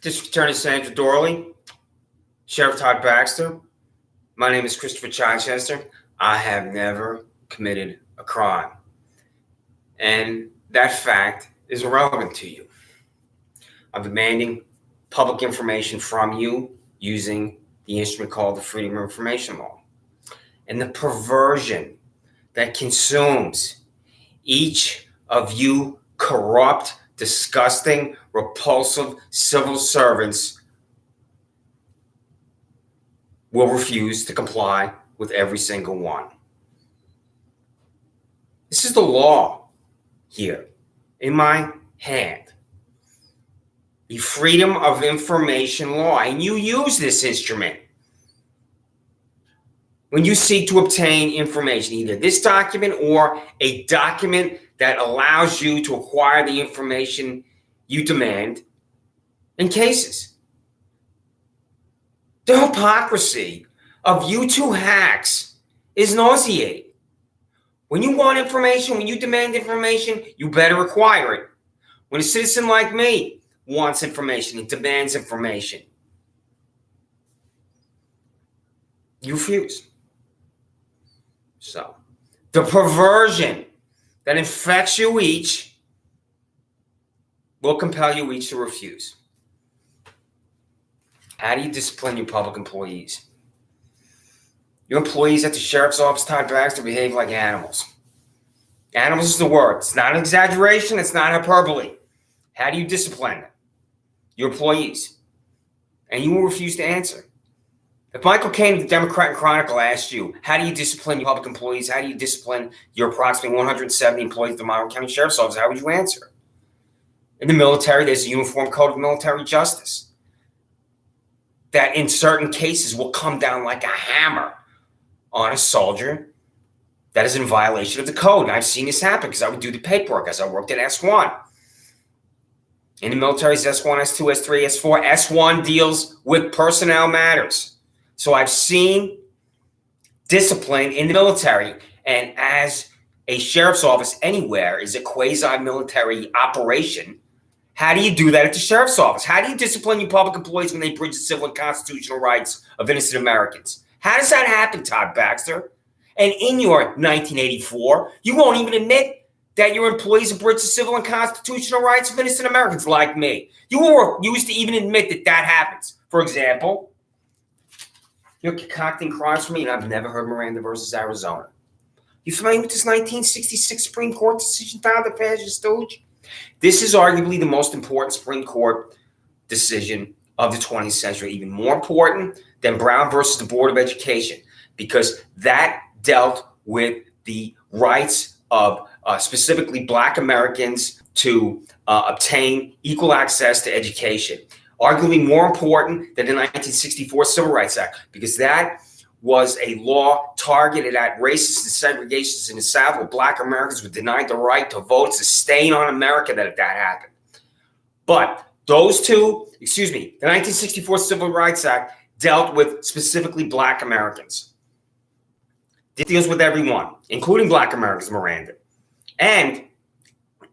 District Attorney Sandra Doorley, Sheriff Todd Baxter. My name is Christopher Chichester. I have never committed a crime. And that fact is irrelevant to you. I'm demanding public information from you using the instrument called the Freedom of Information Law. And the perversion that consumes each of you corrupt, disgusting, repulsive civil servants will refuse to comply with every single one. This is the law here in my hand. The Freedom of Information Law. And you use this instrument when you seek to obtain information, either this document or a document that allows you to acquire the information you demand in cases. The hypocrisy of you two hacks is nauseating. When you want information, when you demand information, you better acquire it. When a citizen like me wants information and demands information, you refuse. So, the perversion that infects you each will compel you each to refuse. How do you discipline your public employees? Your employees at the sheriff's office, Todd Baxter, behave like animals. Animals is the word. It's not an exaggeration. It's not hyperbole. How do you discipline your employees? And you will refuse to answer. If Michael Caine of the Democrat and Chronicle asked you, how do you discipline your public employees? How do you discipline your approximately 170 employees of the Monroe County Sheriff's Office? How would you answer? In the military, there's a uniform code of military justice that in certain cases will come down like a hammer on a soldier that is in violation of the code. And I've seen this happen because I would do the paperwork as I worked at S1. In the military, it's S1, S2, S3, S4. S1 deals with personnel matters. So I've seen discipline in the military, and as a sheriff's office anywhere is a quasi-military operation, how do you do that at the sheriff's office? How do you discipline your public employees when they breach the civil and constitutional rights of innocent Americans? How does that happen, Todd Baxter? And in your 1984, you won't even admit that your employees have breached the civil and constitutional rights of innocent Americans like me. You refuse to even admit that that happens. For example, you're concocting crimes for me, and I've never heard Miranda versus Arizona. You familiar with this 1966 Supreme Court decision, Todd the Fascist Stooge? This is arguably the most important Supreme Court decision of the 20th century, even more important than Brown versus the Board of Education, because that dealt with the rights of specifically Black Americans to obtain equal access to education. Arguably more important than the 1964 Civil Rights Act, because that was a law targeted at racists and segregationists in the South, where Black Americans were denied the right to vote. It's a stain on America that happened. But those two, the 1964 Civil Rights Act dealt with specifically Black Americans. It deals with everyone, including Black Americans, Miranda. And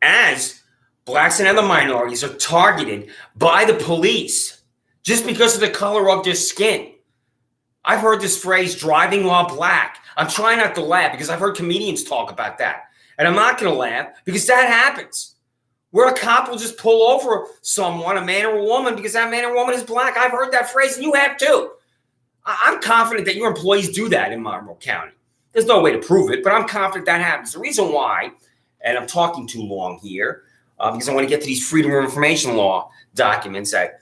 as Blacks and other minorities are targeted by the police just because of the color of their skin. I've heard this phrase, driving while black. I'm trying not to laugh because I've heard comedians talk about that. And I'm not going to laugh because that happens. Where a cop will just pull over someone, a man or a woman, because that man or woman is black. I've heard that phrase, and you have too. I'm confident that your employees do that in Monroe County. There's no way to prove it, but I'm confident that happens. The reason why, and I'm talking too long here, because I want to get to these Freedom of Information Law documents at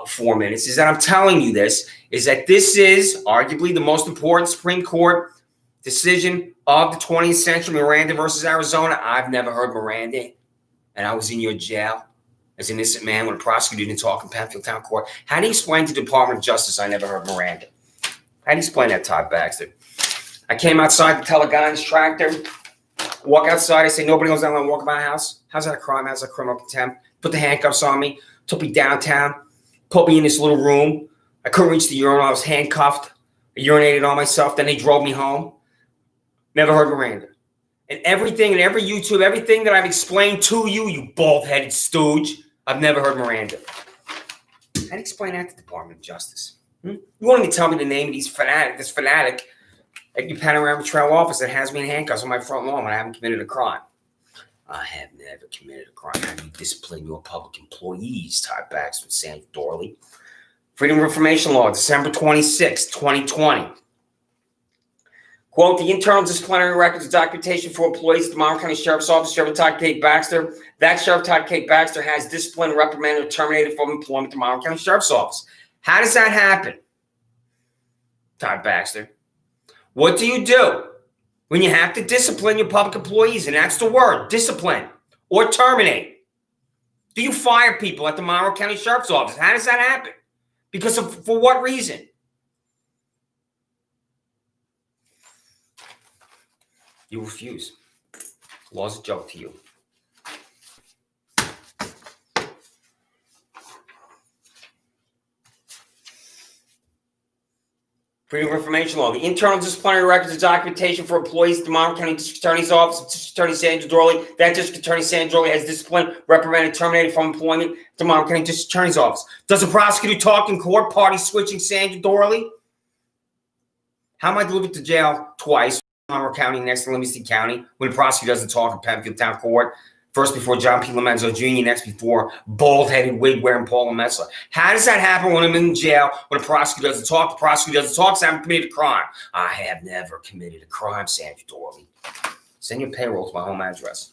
4 minutes, is that I'm telling you this, is that this is arguably the most important Supreme Court decision of the 20th century, Miranda versus Arizona. I've never heard Miranda, and I was in your jail as an innocent man when a prosecutor didn't talk in Penfield Town Court. How do you explain to the Department of Justice I never heard Miranda? How do you explain that, Todd Baxter? I came outside to tell a guy in his tractor, walk outside, I say, nobody goes down and walk by my house. How's that a crime? How's that criminal contempt? Put the handcuffs on me, took me downtown, put me in this little room. I couldn't reach the urinal. I was handcuffed. I urinated on myself. Then they drove me home. Never heard Miranda. And everything, and every YouTube, everything that I've explained to you, you bald-headed stooge, I've never heard Miranda. do you explain that to the Department of Justice? You want me to tell me the name of this fanatic at your Panorama Trail office that has me in handcuffs on my front lawn when I haven't committed a crime? I have never committed a crime. How do you discipline your public employees? Todd Baxter and Sandra Doorley. Freedom of Information Law, December 26, 2020. Quote, the internal disciplinary records of documentation for employees at the Monroe County Sheriff's Office, Sheriff Todd K. Baxter. That Sheriff Todd K. Baxter has disciplined, reprimanded, or terminated from employment at the Monroe County Sheriff's Office. How does that happen, Todd Baxter? What do you do when you have to discipline your public employees? And that's the word, discipline, or terminate. Do you fire people at the Monroe County Sheriff's Office? How does that happen? For what reason? You refuse. Law's a joke to you. Freedom of Information Law. The internal disciplinary records of documentation for employees at the Monroe County District Attorney's Office, District Attorney Sandra Doorley. That District Attorney Sandra Doorley has disciplined, reprimanded, terminated from employment at the Monroe County District Attorney's Office. Does the prosecutor talk in court, party switching Sandra Doorley? How am I delivered to jail twice? Monroe County, next to Livingston County, when the prosecutor doesn't talk in Penfield Town Court. First before John P. Lomenzo Jr., next before bald-headed, wig-wearing Paula Metzler. How does that happen when I'm in jail, when the prosecutor doesn't talk? The prosecutor doesn't talk, so I haven't committed a crime. I have never committed a crime, Sandra Doorley. Send your payroll to my home address.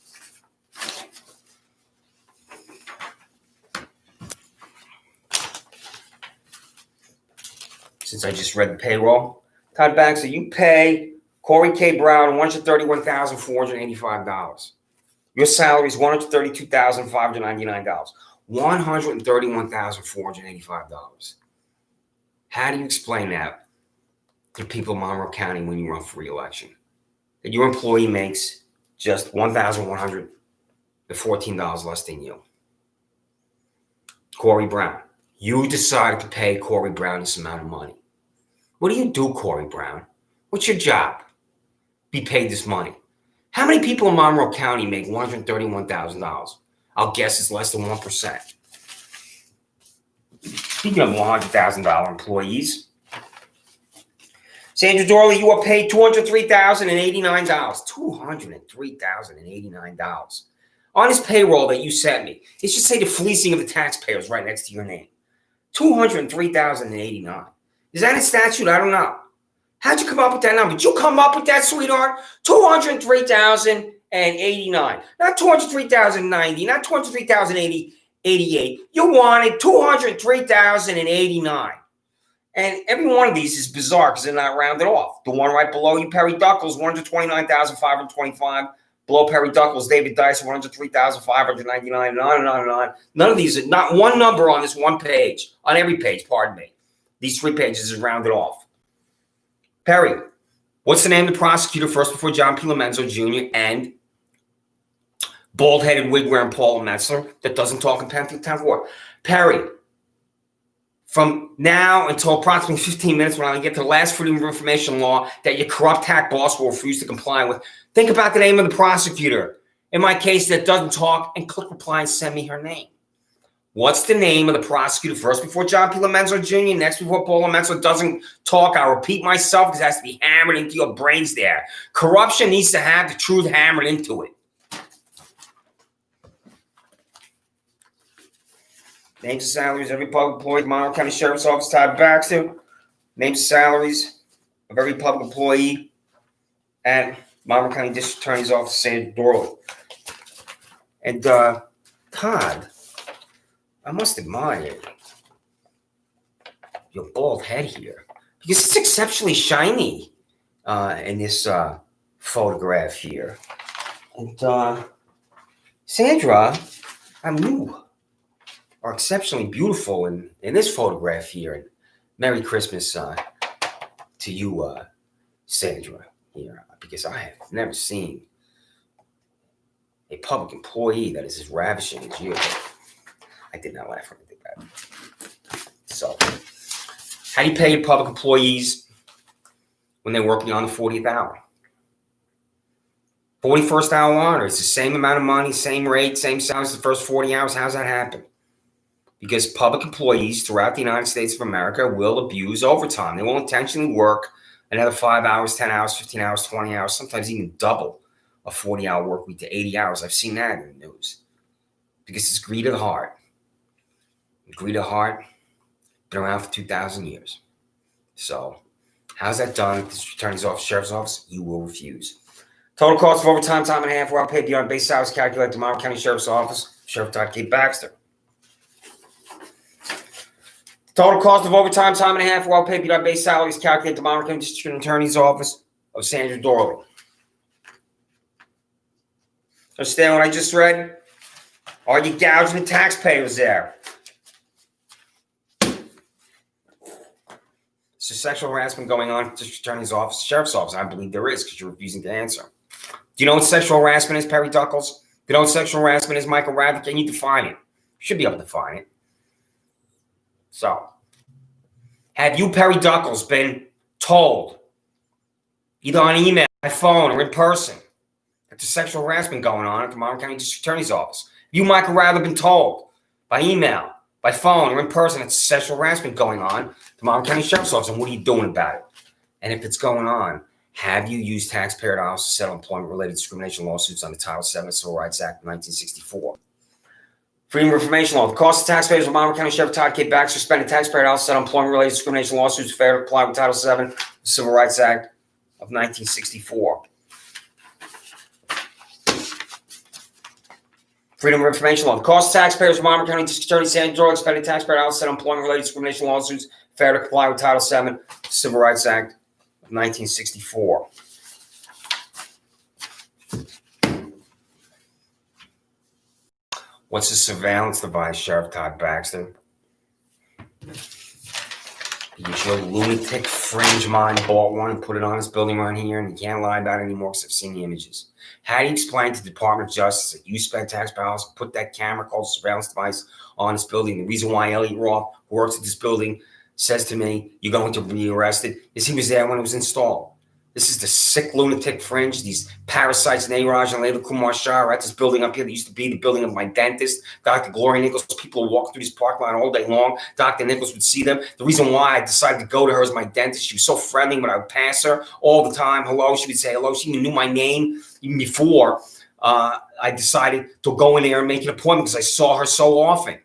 Since I just read the payroll, Todd Baxter, you pay Corey K. Brown $131,485. Your salary is $132,599. $131,485. How do you explain that to people in Monroe County when you run for re-election? That your employee makes just $1,114 less than you. Corey Brown. You decided to pay Corey Brown this amount of money. What do you do, Corey Brown? What's your job? Be paid this money. How many people in Monroe County make $131,000? I'll guess it's less than 1%. Speaking of $100,000 employees, Sandra Doorley, you are paid $203,089. $203,089. On this payroll that you sent me, it should say the fleecing of the taxpayers right next to your name. $203,089. Is that a statute? I don't know. How'd you come up with that number? Did you come up with that, sweetheart? $203,089. Not $203,090, not $203,088. You wanted $203,089. And every one of these is bizarre because they're not rounded off. The one right below you, Perry Duckles, $129,525. Below Perry Duckles, David Dice, $103,599, and on and on and on. None of these, not one number on this one page, on every page, pardon me. These 3 pages is rounded off. Perry, what's the name of the prosecutor first before John P. Lomenzo Jr. and bald-headed wig-wearing Paula Metzler that doesn't talk in Penfield Town Court? Perry, from now until approximately 15 minutes when I get to the last Freedom of Information Law that your corrupt hack boss will refuse to comply with, think about the name of the prosecutor. In my case, that doesn't talk, and click reply and send me her name. What's the name of the prosecutor first before John P. Lomenzo Jr., next before Paula Metzler doesn't talk? I'll repeat myself because it has to be hammered into your brains there. Corruption needs to have the truth hammered into it. Names and salaries of every public employee at Monroe County Sheriff's Office, Todd Baxter. Names and salaries of every public employee at Monroe County District Attorney's Office, Sandra Doorley. And Todd, I must admire your bald head here because it's exceptionally shiny in this photograph here. And Sandra, you are exceptionally beautiful in this photograph here. And Merry Christmas to you, Sandra, here, because I have never seen a public employee that is as ravishing as you. I did not laugh or anything bad. So, how do you pay your public employees when they work beyond the 40th hour? 41st hour honor, it's the same amount of money, same rate, same salary as the first 40 hours. How's that happen? because public employees throughout the United States of America will abuse overtime. They will intentionally work another 5 hours, 10 hours, 15 hours, 20 hours, sometimes even double a 40-hour work week to 80 hours. I've seen that in the news because it's greed of the heart. Greed of the heart, been around for 2,000 years. So how's that done at the attorney's office, sheriff's office? You will refuse. Total cost of overtime, time and a half, well paid beyond base salaries calculated tomorrow, County Sheriff's Office, Sheriff Todd Baxter. Total cost of overtime, time and a half, well paid beyond base salaries calculated tomorrow, County District Attorney's Office of Sandra Doorley. Understand what I just read? Are you gouging the taxpayers there? Is there sexual harassment going on at the District Attorney's Office, Sheriff's Office? I believe there is because you're refusing to answer. Do you know what sexual harassment is, Perry Duckles? Do you know what sexual harassment is, Michael Radler? Can you define it? You should be able to define it. So, have you, Perry Duckles, been told, either on email, by phone, or in person, that there's sexual harassment going on at the Monmouth County District Attorney's Office? Have you, Michael Radler, been told by email, by phone, or in person that there's sexual harassment going on at the Monmouth County Sheriff's Office, and what are you doing about it? And if it's going on, have you used taxpayer dollars to settle employment-related discrimination lawsuits under Title VII of the Civil Rights Act of 1964? Freedom of Information Law. The cost of taxpayers of Monmouth County Sheriff Todd Baxter spending taxpayer dollars to settle employment-related discrimination lawsuits fair to apply with Title VII of the Civil Rights Act of 1964. Freedom of Information Law. The cost of taxpayers of Monmouth County District Attorney Sandra spending taxpayer dollars to settle employment-related discrimination lawsuits fair to comply with Title VII of the Civil Rights Act of 1964. What's a surveillance device, Sheriff Todd Baxter? Because your lunatic fringe mind bought one and put it on his building right here, and you can't lie about it anymore because I've seen the images. How do you explain to the Department of Justice that you spent taxpayer dollars to put that camera called surveillance device on this building? The reason why Elliot Roth, who works at this building, says to me, you're going to be arrested, is he was there when it was installed. This is the sick lunatic fringe, these parasites, Nairaj and Layla Kumar Shah are at this building up here that used to be the building of my dentist, Dr. Gloria Nichols. People walk through this parking lot all day long. Dr. Nichols would see them. The reason why I decided to go to her as my dentist, she was so friendly when I would pass her all the time. Hello, she would say hello. She even knew my name even before I decided to go in there and make an appointment because I saw her so often.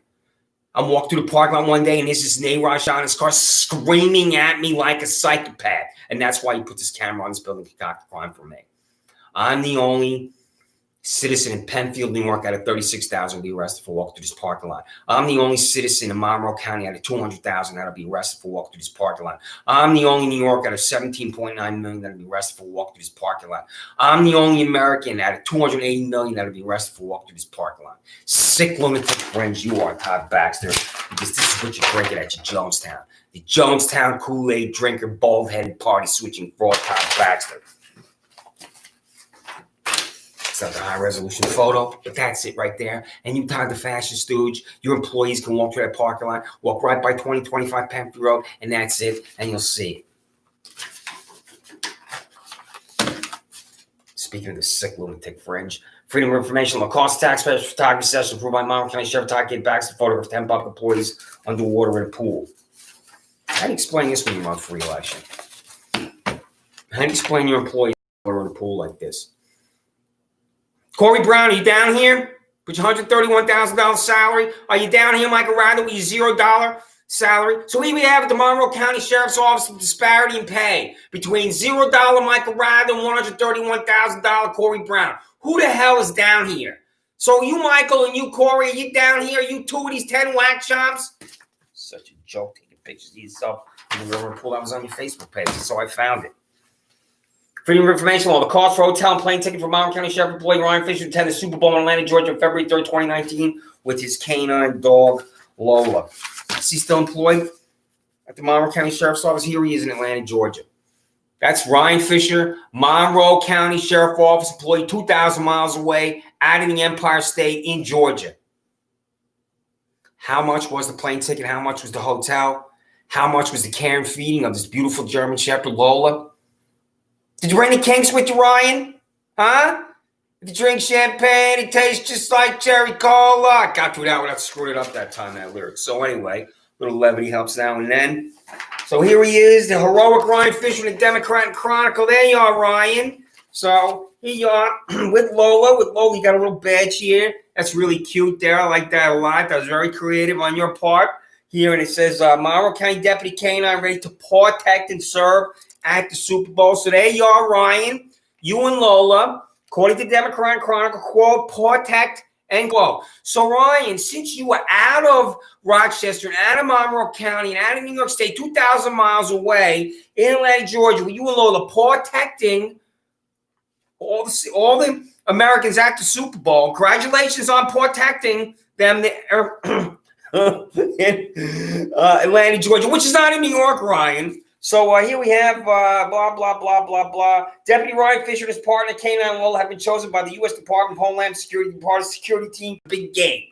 I'm walking through the parking lot one day, and there's this Nairaj on his car screaming at me like a psychopath. And that's why he put this camera on this building to concoct the crime for me. I'm the only citizen in Penfield, New York, out of 36,000 to be arrested for walking through this parking lot. I'm the only citizen in Monroe County out of 200,000 that'll be arrested for walking through this parking lot. I'm the only New York out of 17.9 million that'll be arrested for walking through this parking lot. I'm the only American out of 280 million that'll be arrested for walking through this parking lot. Sick lunatic friends you are, Todd Baxter, because this is what you're drinking at your Jonestown. The Jonestown Kool-Aid drinker, bald-headed, party-switching fraud, Todd Baxter. It's not the high-resolution photo, but that's it right there. And you, Todd the Fashion Stooge, your employees can walk through that parking lot, walk right by 2025 Penfield Road, and that's it, and you'll see it. Speaking of the sick lunatic fringe, Freedom of Information Law. Cost of taxpayers photography session approved by Monmouth County Sheriff Todd Baxter, photo of 10 public employees underwater in a pool. How do you explain this when you run for re-election? How do you explain your employees are in a pool like this? Corey Brown, are you down here with your $131,000 salary? Are you down here, Michael Radler, with your $0 salary? So here we have at the Monroe County Sheriff's Office the disparity in pay between $0 Michael Radler and $131,000 Corey Brown. Who the hell is down here? So you, Michael, and you, Corey, are you down here? You two of these 10 whack chomps? Such a joke. Taking pictures of yourself in the river pool. That was on your Facebook page, so I found it. Freedom of Information Law. The cost for hotel and plane ticket for Monmouth County Sheriff employee Ryan Fisher to attend the Super Bowl in Atlanta, Georgia on February 3rd, 2019 with his canine dog, Lola. Is he still employed at the Monroe County Sheriff's Office? Here he is in Atlanta, Georgia. That's Ryan Fisher, Monroe County Sheriff Office employee 2,000 miles away out of the Empire State in Georgia. How much was the plane ticket? How much was the hotel? How much was the care and feeding of this beautiful German Shepherd, Lola? Did you bring the kinks with you, Ryan? Huh? If you drink champagne, it tastes just like cherry cola. I got through that without screwing it up that time, that lyric. So anyway, a little levity helps now and then. So here he is, the heroic Ryan Fisher, the Democrat and Chronicle. There you are, Ryan. So here you are with Lola. With Lola, you got a little badge here. That's really cute there. I like that a lot. That was very creative on your part. Here, and it says, Monroe County Deputy K-9 ready to protect and serve at the Super Bowl. So there you are, Ryan. You and Lola, according to Democrat Chronicle, quote, protect and glow. So, Ryan, since you were out of Rochester and out of Monroe County and out of New York State, 2,000 miles away in Atlanta, Georgia, where you and Lola protecting all the Americans at the Super Bowl, congratulations on protecting them there in Atlanta, Georgia, which is not in New York, Ryan. So here we have blah, blah, blah, blah, blah. Deputy Ryan Fisher and his partner, K-9 Lola, have been chosen by the U.S. Department of Homeland Security to be part of the security team. Big game.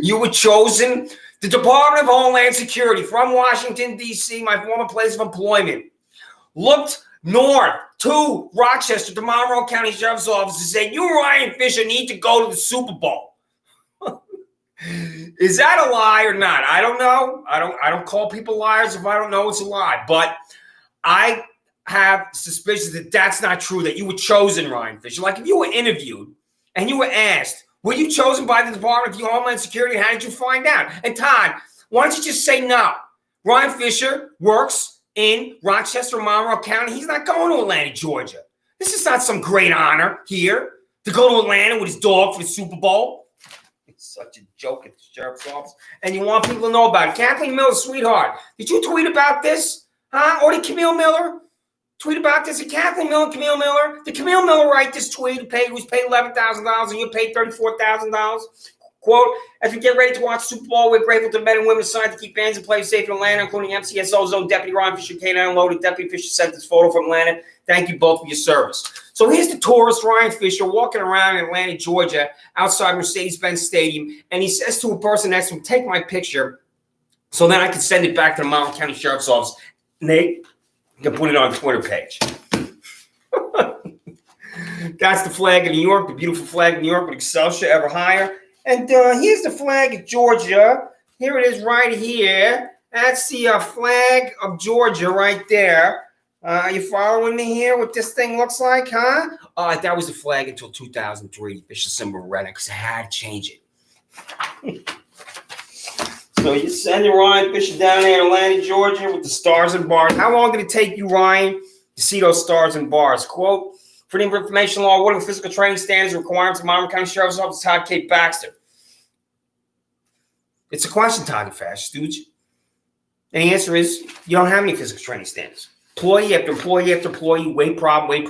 You were chosen. The Department of Homeland Security from Washington, D.C., my former place of employment, looked north to Rochester, to Monroe County Sheriff's Office, and said, you, Ryan Fisher, need to go to the Super Bowl. Is that a lie or not? I don't know. I don't call people liars if I don't know it's a lie. But I have suspicions that that's not true, that you were chosen, Ryan Fisher. Like if you were interviewed and you were asked, were you chosen by the Department of Homeland Security? How did you find out? And Todd, why don't you just say no? Ryan Fisher works in Rochester, Monroe County. He's not going to Atlanta, Georgia. This is not some great honor here to go to Atlanta with his dog for the Super Bowl. Such a joke at the sheriff's office. And you want people to know about it. Kathleen Miller, sweetheart, did you tweet about this? Huh? Or did Camille Miller tweet about this? Did Kathleen Miller, Camille Miller? Did Camille Miller write this tweet who was paid $11,000 and you paid $34,000? Quote, as we get ready to watch Super Bowl, we're grateful to the men and women assigned to keep fans and players safe in Atlanta, including MCSO Zone Deputy Ryan Fisher, K-9 Loaded. Deputy Fisher sent this photo from Atlanta. Thank you both for your service. So here's the tourist, Ryan Fisher, walking around in Atlanta, Georgia, outside Mercedes-Benz Stadium, and he says to a person next to him, take my picture so then I can send it back to the Monroe County Sheriff's Office. And they can put it on Twitter page. That's the flag of New York, the beautiful flag of New York with Excelsior ever higher. And here's the flag of Georgia. Here it is right here. That's the flag of Georgia right there. Are you following me here? What this thing looks like, huh? That was the flag until 2003. Fisher symbol red because I had to change it. So you send your Ryan Fisher down there in Atlanta, Georgia with the stars and bars. How long did it take you, Ryan, to see those stars and bars? Quote, Freedom of Information Law, what are the physical training standards and requirements of Monroe County Sheriff's Office? Todd K. Baxter. It's a question, Todd, you fast stooge. And the answer is, you don't have any physical training standards. Employee after employee after employee, weight problem.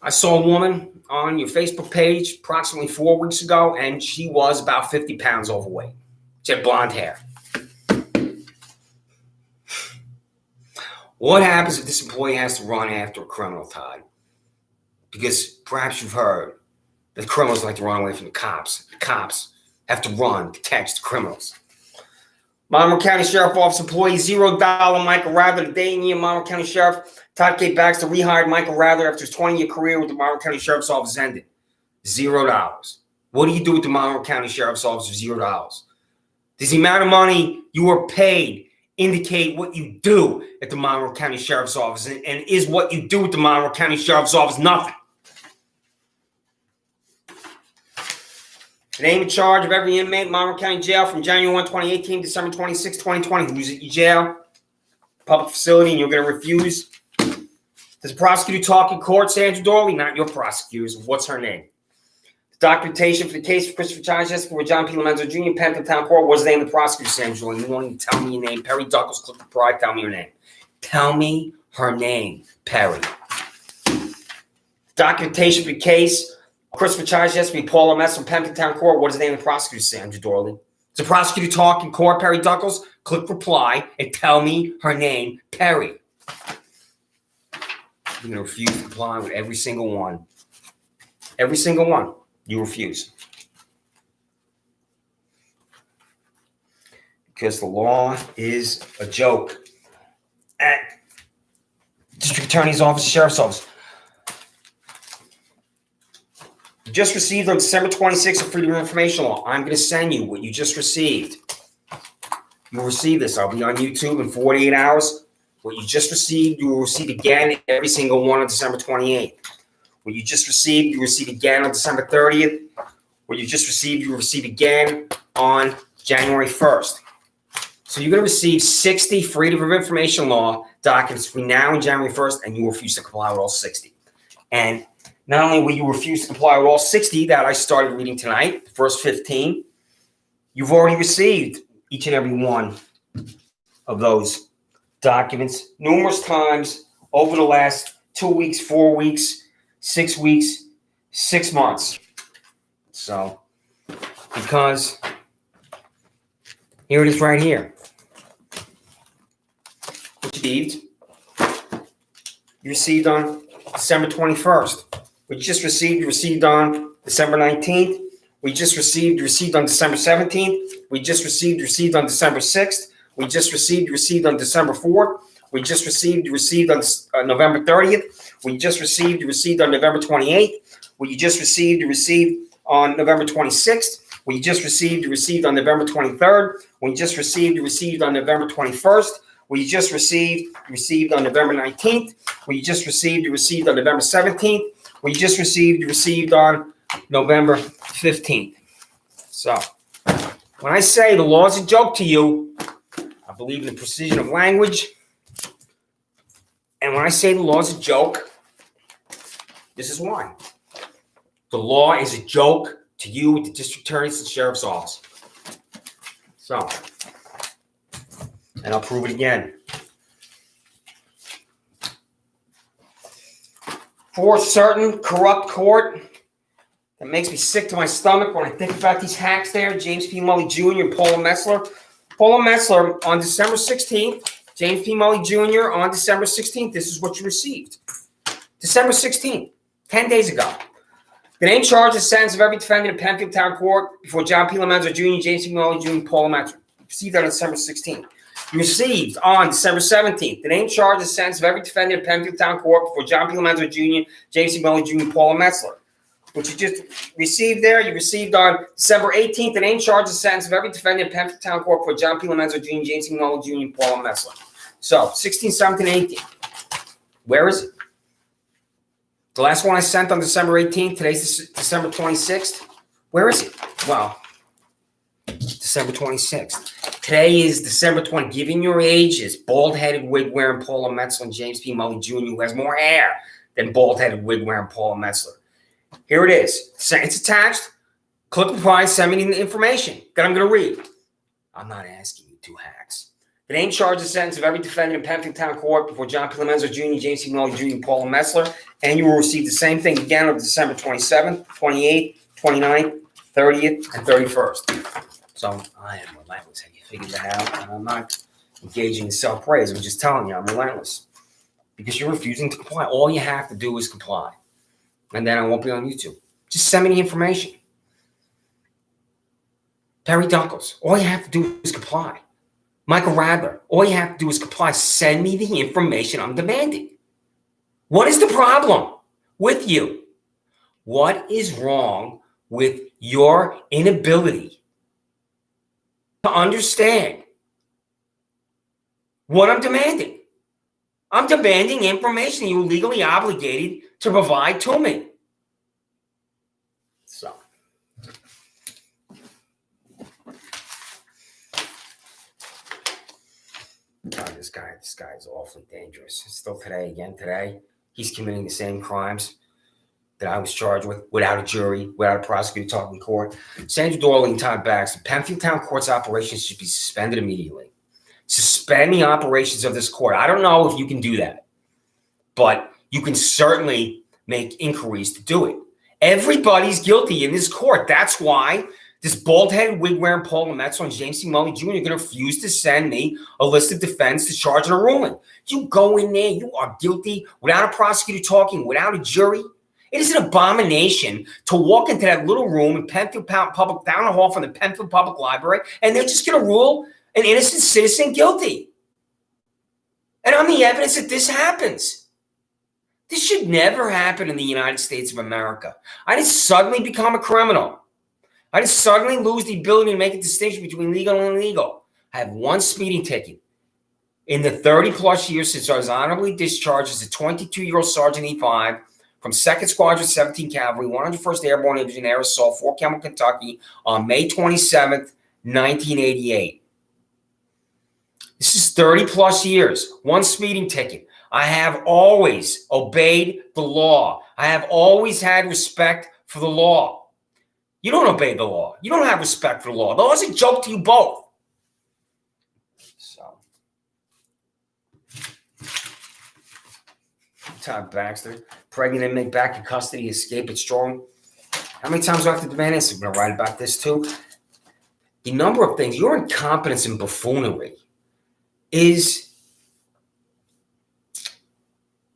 I saw a woman on your Facebook page approximately 4 weeks ago, and she was about 50 pounds overweight. She had blonde hair. What happens if this employee has to run after a criminal, Todd? Because perhaps you've heard that criminals like to run away from the cops. The cops have to run to catch the criminals. Monroe County Sheriff Office employee $0 Michael Rather, the day in Monroe County Sheriff Todd K. Baxter rehired Michael Rather after his 20-year career with the Monroe County Sheriff's Office ended. $0. What do you do with the Monroe County Sheriff's Office for $0? Does the amount of money you were paid indicate what you do at the Monroe County Sheriff's Office? And is what you do at the Monroe County Sheriff's Office nothing? The name and charge of every inmate in Monroe County Jail from January 1, 2018, December 26, 2020. Who's at your jail? Public facility, and you're going to refuse? Does the prosecutor talk in court, Sandra Doorley? Not your prosecutors. What's her name? The documentation for the case of Christopher Charles for John P. Lomenzo Jr. in Penn Town Court. What's the name of the prosecutor, Sandra Doorley? You won't even tell me your name. Perry Douglas, Cliff the Pride. Tell me your name. Tell me her name, Perry. Documentation for the case Christopher Charles yesterday, Paul Lamess from Penn Court. What is the name of the prosecutor, Sandra Doorley? Does the prosecutor talk in court, Perry Douglas? Click reply and tell me her name, Perry. You're going to refuse to comply with every single one. Every single one. You refuse. Because the law is a joke. At District Attorney's Office, Sheriff's Office. You just received on December 26th a Freedom of Information Law. I'm going to send you what you just received. You'll receive this. I'll be on YouTube in 48 hours. What you just received, you will receive again every single one on December 28th. What you just received, you will receive again on December 30th. What you just received, you will receive again on January 1st. So you're going to receive 60 Freedom of Information Law documents between now and January 1st, and you refuse to comply with all 60. And not only will you refuse to comply with all 60 that I started reading tonight, the first 15, you've already received each and every one of those documents numerous times over the last 2 weeks, 4 weeks, 6 weeks, 6 months. So, because here it is right here. You received on December 21st. We just received, you received on December 19th. We just received, you received on December 17th. We just received, you received on December 6th. We just received, you received on December 4th. We just received, you received on November 30th. We just received, you received on November 28th. What you just received, you received on November 26th. What you just received, you received on November 23rd. What you just received, you received on November 21st. What you just received, you received on November 19th. What you just received, you received on November 17th. What you just received, you received on November 15th. So, when I say the law is a joke to you, I believe in the precision of language. And when I say the law is a joke, this is why. The law is a joke to you, the district attorneys and sheriff's office. So, and I'll prove it again. For a certain corrupt court that makes me sick to my stomach when I think about these hacks there, James P. Mully Jr. and Paula Metzler. Paula Metzler on December 16th, James P. Mully Jr. on December 16th, this is what you received. December 16th, 10 days ago. The name, charge, and sentence of every defendant in Penfield Town Court before John P. Lomenzo Jr., James P. Mully Jr., and Paula Metzler. You received that on December 16th. You received on December 17th the name, charge, and sentence of every defendant in Penfield Town Court before John P. Lomenzo Jr., James P. Mully Jr., and Paula Metzler. What you just received there, you received on December 18th the name, charge, and sentence of every defendant in Penfield Town Court before John P. Lomenzo Jr., James P. Mully Jr., and Paula Metzler. So, 16, 17, 18. Where is it? The last one I sent on December 18th, today's December 26th. Where is it? Well, December 26th. Today is December 20th. Given your ages, bald-headed wig-wearing Paula Metzler and James P. Mully Jr., who has more hair than bald-headed wig-wearing Paula Metzler. Here it is. It's attached. Click reply, send me the information that I'm going to read. I'm not asking you to hacks. The name, charge, and sentence of every defendant in Penfield Town Court before John P. Lomenzo Jr., James P. Mully Jr., and Paula Metzler, and you will receive the same thing again on December 27th, 28th, 29th, 30th, and 31st. So I am relentless. Have you figured that out? And I'm not engaging in self-praise. I'm just telling you I'm relentless because you're refusing to comply. All you have to do is comply, and then I won't be on YouTube. Just send me the information. Perry Duckles, all you have to do is comply. Michael Radler, all you have to do is comply. Send me the information I'm demanding. What is the problem with you? What is wrong with your inability to understand what I'm demanding? I'm demanding information you're legally obligated to provide to me. So. God, this guy is awfully dangerous. Still today, he's committing the same crimes that I was charged with without a jury, without a prosecutor talking in court. Sandra, Doorley, and Todd, Baxter, Penfield Town Court's operations should be suspended immediately. Suspend the operations of this court. I don't know if you can do that, but you can certainly make inquiries to do it. Everybody's guilty in this court. That's why this bald-headed wig-wearing Paula Metzler and James C. Mully Jr. are going to refuse to send me a list of defense to charge and a ruling. You go in there, you are guilty without a prosecutor talking, without a jury. It is an abomination to walk into that little room in Penfield Public, down the hall from the Penfield Public Library, and they're just going to rule an innocent citizen guilty. And I'm the evidence that this happens. This should never happen in the United States of America. I didn't suddenly become a criminal. I didn't suddenly lose the ability to make a distinction between legal and illegal. I have one speeding ticket. In the 30 plus years since I was honorably discharged as a 22-year-old Sergeant E5 from 2nd Squadron 17 Cavalry, 101st Airborne Division, Air Assault, Fort Campbell, Kentucky, on May 27th, 1988. This is 30 plus years, one speeding ticket. I have always obeyed the law. I have always had respect for the law. You don't obey the law. You don't have respect for the law. The law is a joke to you both. So, Todd Baxter, pregnant inmate back in custody, escape it strong. How many times do I have to demand this? I'm going to write about this too. The number of things, your incompetence and buffoonery is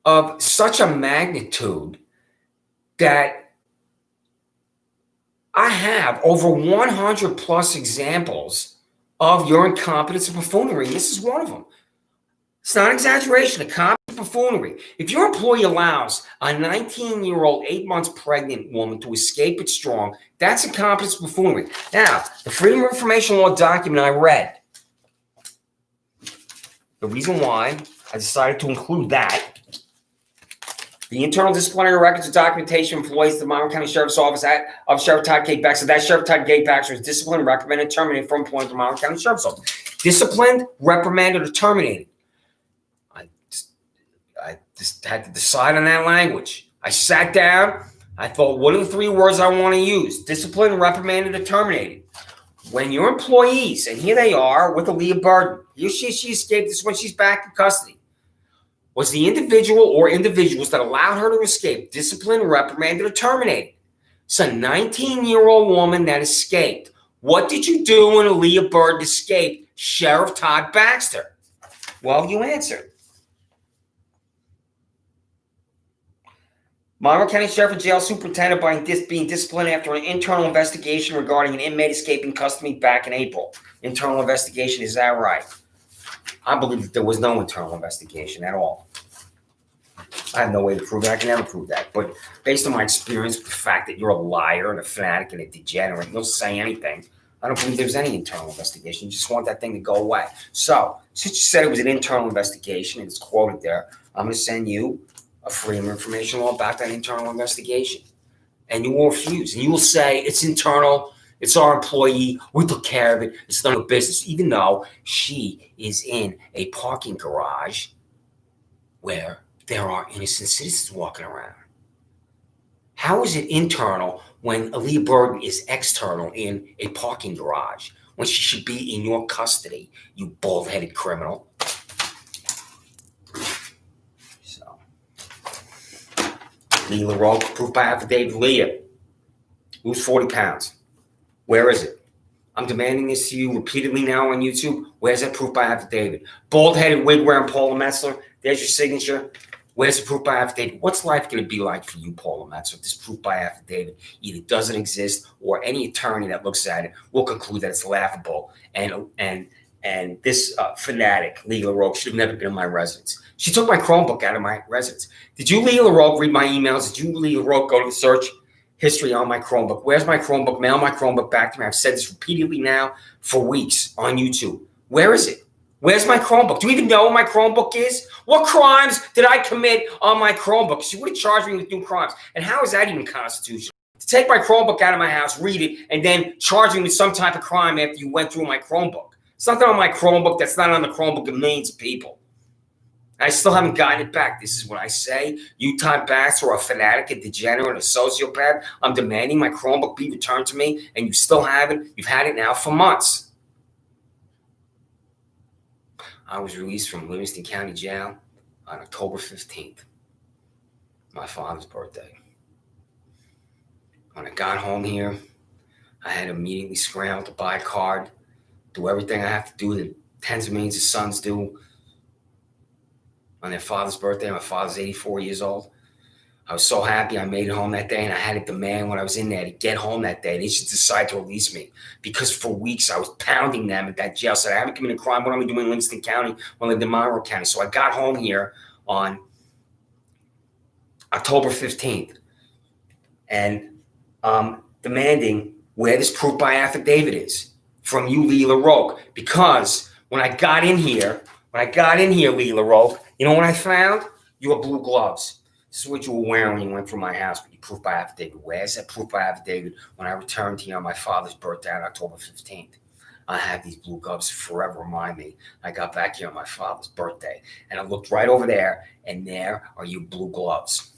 of such a magnitude that I have over 100 plus examples of your incompetence and buffoonery. This is one of them. It's not an exaggeration, incompetence and buffoonery. If your employee allows a 19-year-old, 8 months pregnant woman to escape it strong, that's incompetence and buffoonery. Now, the Freedom of Information Law document I read, the reason why I decided to include that, the internal disciplinary records and documentation employees of the Monroe County Sheriff's Office of Sheriff Todd K. Baxter. That Sheriff Todd K. Baxter is disciplined, reprimanded, and terminated from employment of the Monroe County Sheriff's Office. Disciplined, reprimanded, or terminated. I just had to decide on that language. I sat down. I thought, what are the 3 words I want to use? Disciplined, reprimanded, or terminated. When your employees, and here they are with Aaliyah Burden, she escaped this when she's back in custody, was the individual or individuals that allowed her to escape disciplined, reprimanded, or terminated. It's a 19-year-old woman that escaped. What did you do when Aaliyah Burden escaped Sheriff Todd Baxter? Well, you answered. Monroe County Sheriff and Jail Superintendent being disciplined after an internal investigation regarding an inmate escaping custody back in April. Internal investigation, is that right? I believe that there was no internal investigation at all. I have no way to prove that. I can never prove that. But based on my experience with the fact that you're a liar and a fanatic and a degenerate, you'll say anything, I don't believe there's any internal investigation. You just want that thing to go away. So, since you said it was an internal investigation, and it's quoted there, I'm going to send you a Freedom of Information Law about that internal investigation. And you will refuse. And you will say, it's internal, it's our employee, we took care of it, it's none of business, even though she is in a parking garage where there are innocent citizens walking around. How is it internal when Aaliyah Burden is external in a parking garage, when she should be in your custody, you bald-headed criminal? Leah LaRoe, proof by affidavit. Leah, lose 40 pounds. Where is it? I'm demanding this to you repeatedly now on YouTube. Where's that proof by affidavit? Bald-headed, wig-wearing Paula Metzler. There's your signature. Where's the proof by affidavit? What's life going to be like for you, Paula Metzler, if this proof by affidavit either doesn't exist or any attorney that looks at it will conclude that it's laughable and this fanatic, Leah LaRoe, should have never been in my residence. She took my Chromebook out of my residence. Did you, Leah LaRoe, read my emails? Did you, Leah LaRoe, go to the search history on my Chromebook? Where's my Chromebook? Mail my Chromebook back to me. I've said this repeatedly now for weeks on YouTube. Where is it? Where's my Chromebook? Do you even know what my Chromebook is? What crimes did I commit on my Chromebook? She would have charged me with new crimes. And how is that even constitutional? To take my Chromebook out of my house, read it, and then charge me with some type of crime after you went through my Chromebook. Something on my Chromebook that's not on the Chromebook of millions of people. I still haven't gotten it back. This is what I say. You, Todd Baxter, are a fanatic, a degenerate, a sociopath. I'm demanding my Chromebook be returned to me, and you still haven't. You've had it now for months. I was released from Livingston County Jail on October 15th, my father's birthday. When I got home here, I had to immediately scramble to buy a card, do everything I have to do that tens of millions of sons do on their father's birthday. My father's 84 years old. I was so happy I made it home that day, and I had to demand when I was in there to get home that day. They should decide to release me because for weeks I was pounding them at that jail. Said I haven't committed a crime. What am I doing in Livingston County when I lived in Monroe County? So I got home here on October 15th. And demanding where this proof by affidavit is from you, Lee LaRoque. Because when I got in here, Lee LaRoque, you know what I found? Your blue gloves. This is what you were wearing when you went through my house with your proof by affidavit. Where's that proof by affidavit when I returned here on my father's birthday on October 15th? I have these blue gloves forever remind me I got back here on my father's birthday. And I looked right over there, and there are your blue gloves.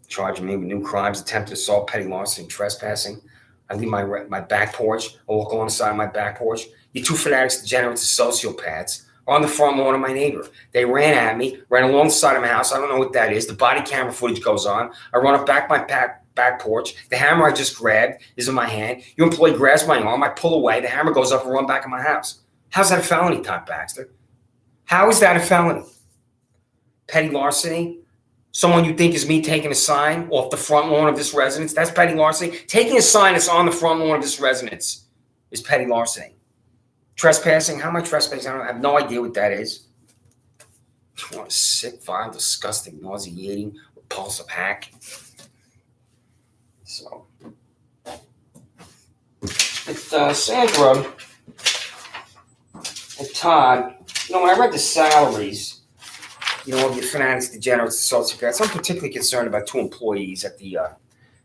Charging me with new crimes, attempted assault, petty larceny, and trespassing. I leave my back porch. I walk alongside my back porch. You two fanatics, degenerates, and sociopaths are on the front lawn of my neighbor. They ran at me, ran alongside of my house. I don't know what that is. The body camera footage goes on. I run up back my back porch. The hammer I just grabbed is in my hand. Your employee grabs my arm. I pull away. The hammer goes up and run back in my house. How's that a felony, Todd Baxter? How is that a felony? Petty larceny? Someone you think is me taking a sign off the front lawn of this residence, that's petty larceny. Taking a sign that's on the front lawn of this residence is petty larceny. Trespassing, how am I trespassing? I have no idea what that is. What a sick, vile, disgusting, nauseating, repulsive hack. So, it's Sandra and Todd. You know, when I read the salaries, you know, of your fanatics, degenerates, sociopaths, I'm particularly concerned about two employees at the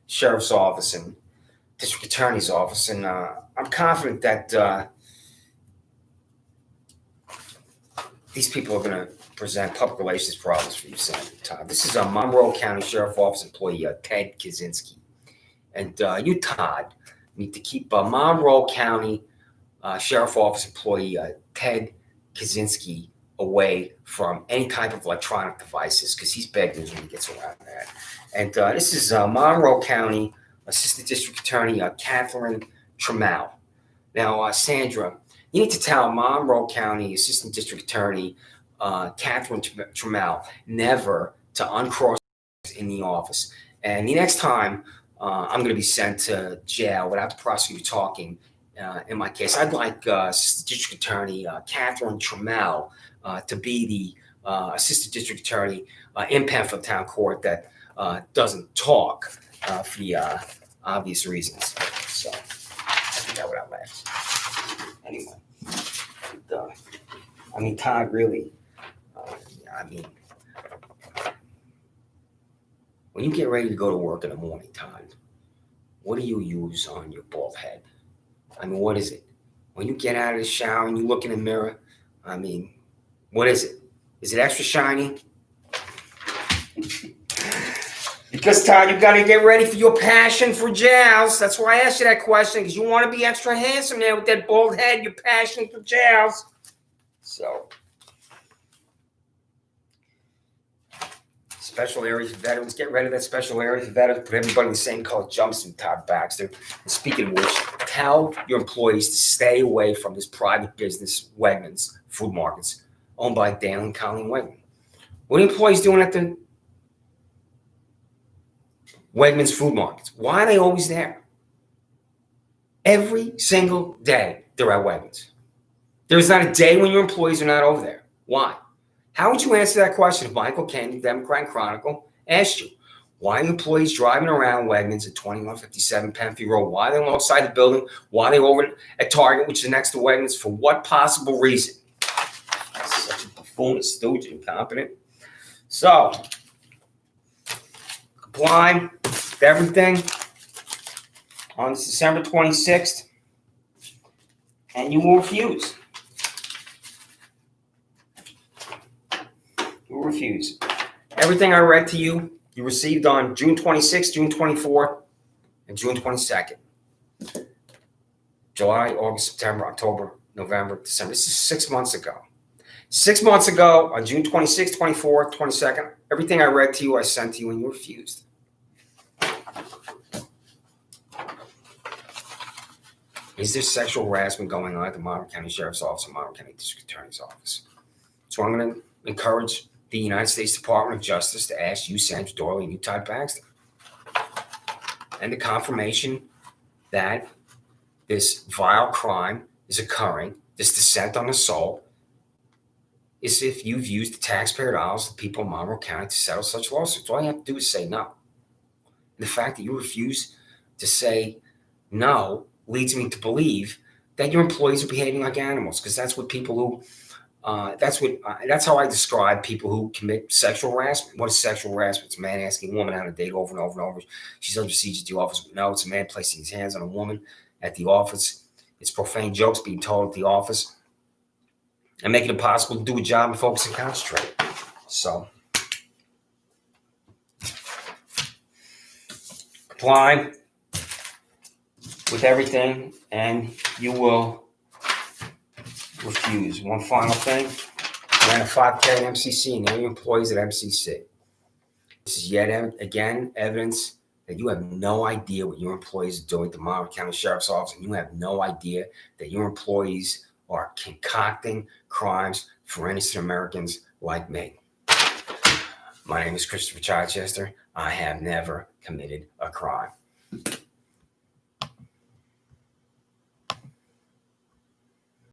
sheriff's office and district attorney's office, and I'm confident that these people are going to present public relations problems for you, Sandra. Todd. This is a Monroe County Sheriff's Office employee, Ted Kaczynski, and you, Todd, need to keep Monroe County Sheriff's Office employee Ted Kaczynski away from any type of electronic devices, because he's bad news when he gets around that. And this is Monroe County Assistant District Attorney Catherine Trammell. Now, Sandra, you need to tell Monroe County Assistant District Attorney Catherine Trammell never to uncross in the office. And the next time I'm going to be sent to jail without the prosecutor talking in my case, I'd like District Attorney Catherine Trammell to be the Assistant District Attorney in Penfield Town Court that doesn't talk for the obvious reasons. So I think that would outlast. Anyway, I mean, Todd, really, when you get ready to go to work in the morning, Todd, what do you use on your bald head? I mean, what is it? When you get out of the shower and you look in the mirror, I mean, what is it? Is it extra shiny? Because, Todd, you've got to get ready for your passion for jazz. That's why I asked you that question, because you want to be extra handsome there with that bald head, your passion for jazz. So, special areas for veterans. Get rid of that special area for veterans. Put everybody in the same color jumpsuit, Todd Baxter. And speaking of which, tell your employees to stay away from this private business, Wegmans, food markets, owned by Dale and Colleen Wegman. What are employees doing at the Wegmans food markets? Why are they always there? Every single day they're at Wegmans. There's not a day when your employees are not over there. Why? How would you answer that question if Michael Kane, Democrat Chronicle, asked you? Why are employees driving around Wegmans at 2157 Penfield Road? Why are they alongside the building? Why are they over at Target, which is next to Wegmans? For what possible reason? Such a buffoon, stooge, incompetent. So, comply with everything on December 26th, and you will refuse. You will refuse. Everything I read to you, you received on June 26th, June 24th, and June 22nd. July, August, September, October, November, December. This is 6 months ago. 6 months ago, on June 26th, 24th, 22nd, everything I read to you, I sent to you, and you refused. Is there sexual harassment going on at the Monroe County Sheriff's Office and Monroe County District Attorney's Office? So I'm going to encourage the United States Department of Justice to ask you, Sandra Doorley, and you, Todd Baxter, and the confirmation that this vile crime is occurring, this descent on the soul, is if you've used the taxpayer dollars of the people of Monroe County to settle such lawsuits. All you have to do is say no. The fact that you refuse to say no leads me to believe that your employees are behaving like animals, because that's what people who that's how I describe people who commit sexual harassment. What is sexual harassment? It's a man asking a woman out on a date over and over and over. She's under siege at the office. No, it's a man placing his hands on a woman at the office. It's profane jokes being told at the office and making it impossible to do a job and focus and concentrate. So, comply with everything and you will refuse. One final thing. Ran a 5K at MCC and any employees at MCC. This is yet again evidence that you have no idea what your employees are doing at the Monroe County Sheriff's Office, and you have no idea that your employees are concocting crimes for innocent Americans like me. My name is Christopher Chichester. I have never committed a crime.